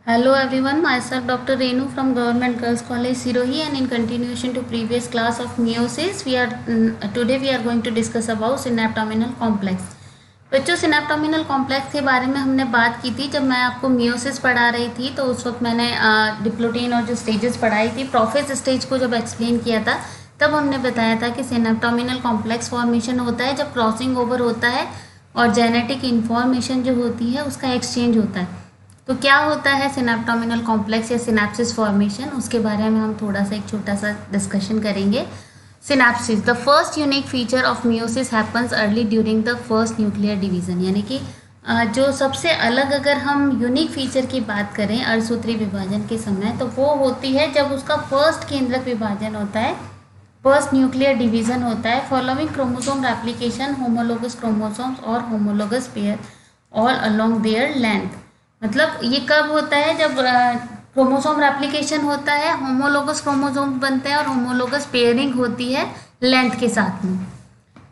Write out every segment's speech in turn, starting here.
Hello everyone, myself Dr. Renu from Government Girls College Sirohi, and in continuation to previous class of meiosis, today we are going to discuss about synaptominal complex. बच्चों सिनेप्टोमिनल complex के बारे में हमने बात की थी जब मैं आपको मियोसिस पढ़ा रही थी, तो उस वक्त मैंने डिप्लोटीन और जो स्टेजेस पढ़ाई थी, प्रोफेज स्टेज को जब एक्सप्लेन किया था तब हमने बताया था कि सिनेप्टोमिनल कॉम्प्लेक्स फॉर्मेशन होता है जब क्रॉसिंग ओवर होता है और जेनेटिक इन्फॉर्मेशन जो होती है उसका एक्सचेंज होता है। तो क्या होता है सिनेप्टोमिनल कॉम्प्लेक्स या सिनेप्सिस फॉर्मेशन, उसके बारे में हम थोड़ा सा एक छोटा सा डिस्कशन करेंगे। Synapses, the first unique feature of meiosis happens early during the first nuclear division, यानी कि जो सबसे अलग अगर हम यूनिक फीचर की बात करें अर्धसूत्री विभाजन के समय, तो वो होती है जब उसका फर्स्ट केंद्रक विभाजन होता है, फर्स्ट न्यूक्लियर डिवीजन होता है, following chromosome replication, homologous chromosomes और homologous pair all along their length. मतलब ये कब होता है? जब क्रोमोसोम रेप्लिकेशन होता है, होमोलोगस क्रोमोसोम बनते हैं और होमोलोगस पेयरिंग होती है लेंथ के साथ में।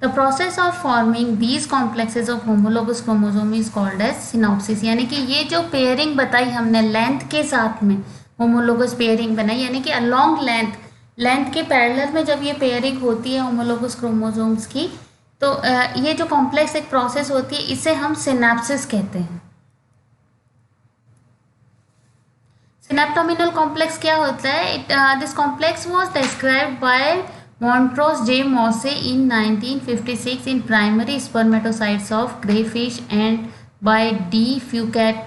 The process of forming these complexes of homologous chromosome is called as synapsis, यानी कि ये जो पेयरिंग बताई हमने लेंथ के साथ में, होमोलोगस पेयरिंग बनाई, यानी कि अलोंग लेंथ के पैरेलल में जब ये पेयरिंग होती है होमोलोगस क्रोमोसोम्स की, तो ये जो कॉम्प्लेक्स एक प्रोसेस होती है इसे हम सिनेप्सिस कहते हैं। सिनेप्टोमिनल कॉम्प्लेक्स क्या होता है? This complex was described by Montrose J Moses in 1956 in primary spermatocytes of crayfish and by D Fawcett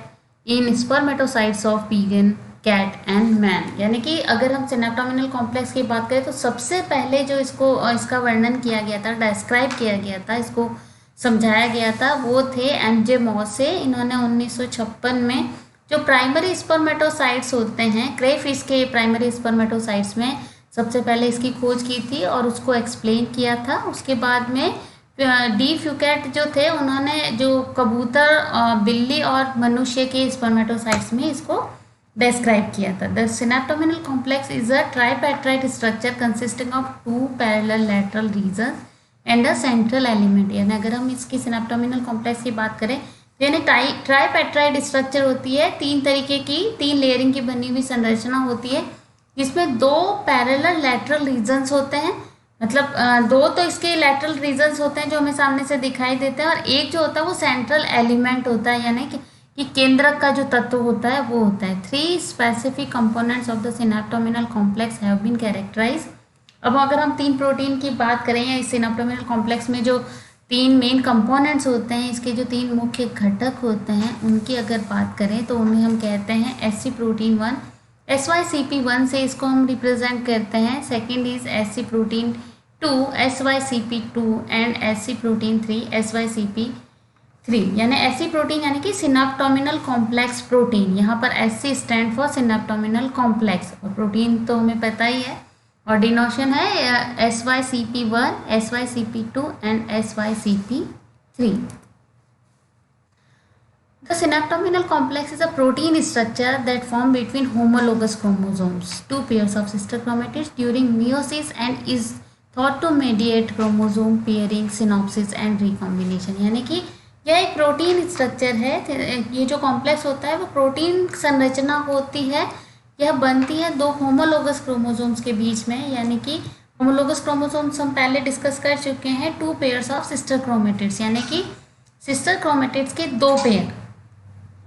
in spermatocytes of pigeon, cat and man. यानी कि अगर हम सिनेप्टोमिनल कॉम्प्लेक्स की बात करें तो सबसे पहले जो इसका वर्णन किया गया था, डिस्क्राइब किया गया था, इसको समझाया गया था, वो थे एम जे मॉसे। इन्होंने 1956 में जो प्राइमरी स्पर्मेटोसाइट्स होते हैं, क्रेफिश के प्राइमरी स्पर्मेटोसाइट्स में सबसे पहले इसकी खोज की थी और उसको एक्सप्लेन किया था। उसके बाद में डी फ्यूकेट जो थे, उन्होंने जो कबूतर, बिल्ली और मनुष्य के स्पर्मेटोसाइट्स में इसको डिस्क्राइब किया था। The synaptonemal complex is a tripartite structure consisting of 2 parallel lateral region and a central element. यानी अगर हम इसकी सिनेप्टोमिनल कॉम्प्लेक्स की बात करें, यानी ट्राइपेट्राइड स्ट्रक्चर होती है, 3 तरीके की 3 लेयरिंग की बनी हुई संरचना होती है, जिसमें 2 पैरेलल लैटरल रीजन्स होते हैं। मतलब 2 तो इसके लैटरल रीजन्स होते हैं जो हमें सामने से दिखाई देते हैं, और एक जो होता है वो सेंट्रल एलिमेंट होता है, यानी कि केंद्रक का जो तत्व होता है वो होता है। 3 specific components of the synaptonemal complex have been characterized. अब अगर हम 3 प्रोटीन की बात करें या इस सिनेप्टोमिनल कॉम्प्लेक्स में जो 3 मेन कंपोनेंट्स होते हैं, इसके जो 3 मुख्य घटक होते हैं, उनकी अगर बात करें तो उन्हें हम कहते हैं एससी प्रोटीन 1, SYCP1 से इसको हम रिप्रेजेंट करते हैं। Second is SC protein 2, SYCP2 and SC protein 3, SYCP3। यानी एससी प्रोटीन यानी कि सिनेप्टोमिनल कॉम्प्लेक्स प्रोटीन। यहाँ पर एससी स्टैंड फॉर सिनेप्टोमिनल कॉम्प्लेक्स, और प्रोटीन तो हमें पता ही है, और डिनोशन है SYCP1, SYCP2 and SYCP3। The synaptominal complex is a protein structure that form between homologous chromosomes, 2 pairs of sister chromatids during meiosis, and is thought to mediate chromosome pairing, synopsis and recombination। यानी कि यह एक protein structure है। ये जो complex होता है वो प्रोटीन संरचना होती है। यह बनती है 2 होमोलोगस क्रोमोसोम्स के बीच में, यानी कि होमोलोगस क्रोमोसोम्स हम पहले डिस्कस कर चुके हैं। 2 पेयर्स ऑफ सिस्टर क्रोमेटिड्स, यानी कि सिस्टर क्रोमेटिड्स के 2 पेयर,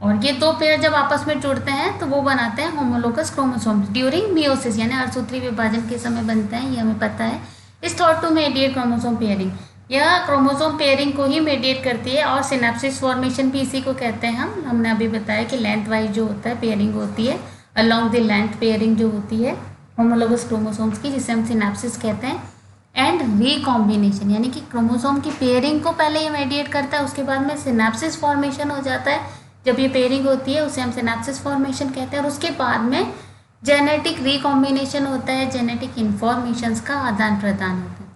और ये 2 पेयर जब आपस में जुड़ते हैं तो वो बनाते हैं होमोलोगस क्रोमोसोम्स ड्यूरिंग मियोसिस, यानी अर्धसूत्री विभाजन के समय बनते हैं, ये हमें पता है। Is thought to mediate chromosome pairing, यह क्रोमोसोम पेयरिंग को ही मेडिएट करती है, और सिनेप्सिस फॉर्मेशन भी इसी को कहते हैं। हमने अभी बताया कि लेंथ वाइज जो होता है पेयरिंग होती है, अलोंग द लेंथ पेयरिंग जो होती है होमोलोगस क्रोमोसोम्स की, जिसे हम सिनेप्सिस कहते हैं। एंड रिकॉम्बिनेशन, यानी कि क्रोमोसोम की पेयरिंग को पहले ये मेडिएट करता है, उसके बाद में सिनेप्सिस फॉर्मेशन हो जाता है। जब ये पेयरिंग होती है उसे हम सिनेप्सिस फॉर्मेशन कहते हैं, और उसके बाद में जेनेटिक रिकॉम्बिनेशन होता है, जेनेटिक इन्फॉर्मेशंस का आदान प्रदान होता है।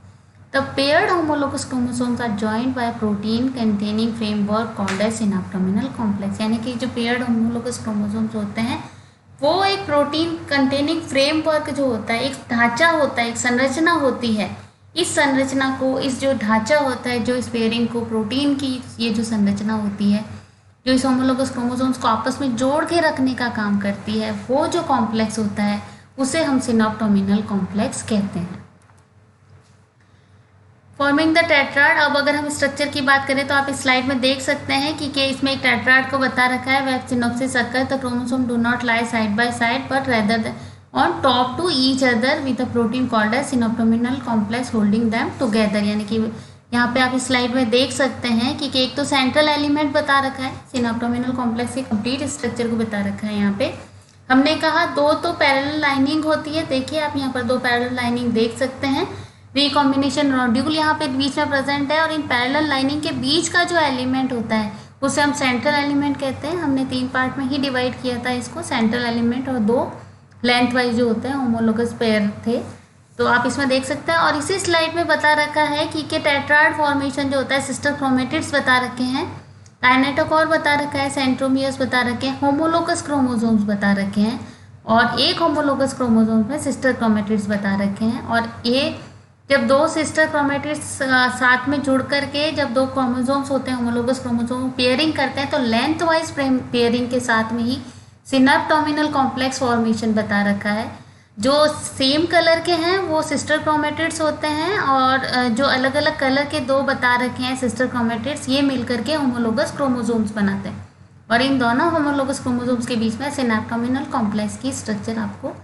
The paired homologous chromosomes are joined by protein containing framework called as synaptonemal complex. यानी कि जो पेयर्ड होमोलोगस क्रोमोसोम्स होते हैं वो एक प्रोटीन कंटेनिंग फ्रेमवर्क जो होता है, एक ढांचा होता है, एक संरचना होती है। इस संरचना को, इस जो ढांचा होता है जो इस पेयरिंग को, प्रोटीन की ये जो संरचना होती है, जो इस होमोलोगस क्रोमोसोम्स को आपस में जोड़ के रखने का काम करती है, वो जो कॉम्प्लेक्स होता है उसे हम सिनोप्टोमिनल कॉम्प्लेक्स कहते हैं। Forming the tetrad. अब अगर हम स्ट्रक्चर की बात करें तो आप इस स्लाइड में देख सकते हैं कि इसमें एक टेट्राड को बता रखा है। Web synapsis occur the chromosome do not lie side by side but rather on top to each other with a protein called as synaptonemal complex holding them together. यानी कि यहाँ पे आप इस स्लाइड में देख सकते हैं कि एक तो सेंट्रल एलिमेंट बता रखा है, सिनोप्टोमिनल कॉम्प्लेक्स के कंप्लीट स्ट्रक्चर को बता रखा है। यहाँ पे हमने कहा दो तो पैरेलल लाइनिंग होती है, देखिए आप यहाँ पर दो पैरेलल लाइनिंग देख सकते हैं। रिकॉम्बिनेशन नोड्यूल यहाँ पे बीच में प्रेजेंट है, और इन पैरेलल लाइनिंग के बीच का जो एलिमेंट होता है उसे हम सेंट्रल एलिमेंट कहते हैं। हमने 3 पार्ट में ही डिवाइड किया था इसको, सेंट्रल एलिमेंट और 2 लेंथ वाइज जो होते हैं होमोलोगस पेयर थे, तो आप इसमें देख सकते हैं। और इसी स्लाइड में बता रखा है कि टेट्राड फॉर्मेशन जो होता है, सिस्टर क्रोमेटिड्स बता रखे हैं, काइनेटोकोर बता रखा है, सेंट्रोमियर्स बता रखे हैं, होमोलोगस क्रोमोसोम्स बता रखे हैं, और एक होमोलोगस क्रोमोसोम्स में सिस्टर क्रोमेटिड्स बता रखे हैं। और ये जब 2 सिस्टर क्रोमेटिड्स साथ में जुड़ करके जब 2 क्रोमोसोम्स होते हैं होमोलोगस क्रोमोसोम पेयरिंग करते हैं, तो लेंथ वाइज पेयरिंग के साथ में ही सिनोप्टोमिनल कॉम्प्लेक्स फॉर्मेशन बता रखा है। जो सेम कलर के हैं वो सिस्टर क्रोमेटिड्स होते हैं, और जो अलग अलग कलर के 2 बता रखे हैं सिस्टर क्रोमेटिड्स, ये मिलकर के होमोलोगस क्रोमोसोम्स बनाते हैं। और इन दोनों होमोलोगस क्रोमोसोम्स के बीच में सिनोप्टोमिनल कॉम्प्लेक्स की स्ट्रक्चर आपको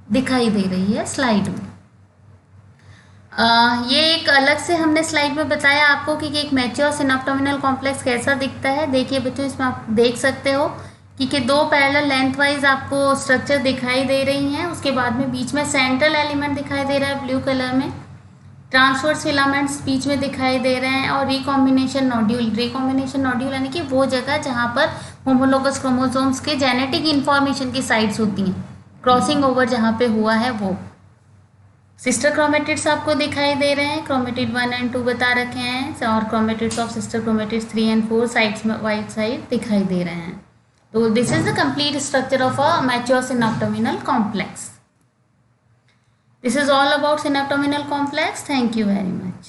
दिखाई दे रही है स्लाइड में। ये एक अलग से हमने स्लाइड में बताया आपको कि एक मैच्योर सिनोप्टोमिनल कॉम्प्लेक्स कैसा दिखता है। देखिए बच्चों, इसमें आप देख सकते हो कि 2 पैरेलल लेंथ वाइज आपको स्ट्रक्चर दिखाई दे रही हैं। उसके बाद में बीच में सेंट्रल एलिमेंट दिखाई दे रहा है ब्लू कलर में, ट्रांसवर्स फिलामेंट्स बीच में दिखाई दे रहे हैं, और रिकॉम्बिनेशन नोड्यूल। रिकॉम्बिनेशन नोड्यूल यानी कि वो जगह जहाँ पर होमोलोगस क्रोमोसोम्स के जेनेटिक इंफॉर्मेशन की साइट्स होती हैं, क्रॉसिंग ओवर जहाँ पे हुआ है वो। सिस्टर क्रोमेटिड्स आपको दिखाई दे रहे हैं, क्रोमेटिड 1 एंड 2 बता रखे हैं, और chromatids of sister chromatids 3 and 4 sides में वाइट साइड दिखाई दे रहे हैं। तो this is the complete structure of a mature synaptonemal complex. This is all about synaptominal complex. Thank you very much.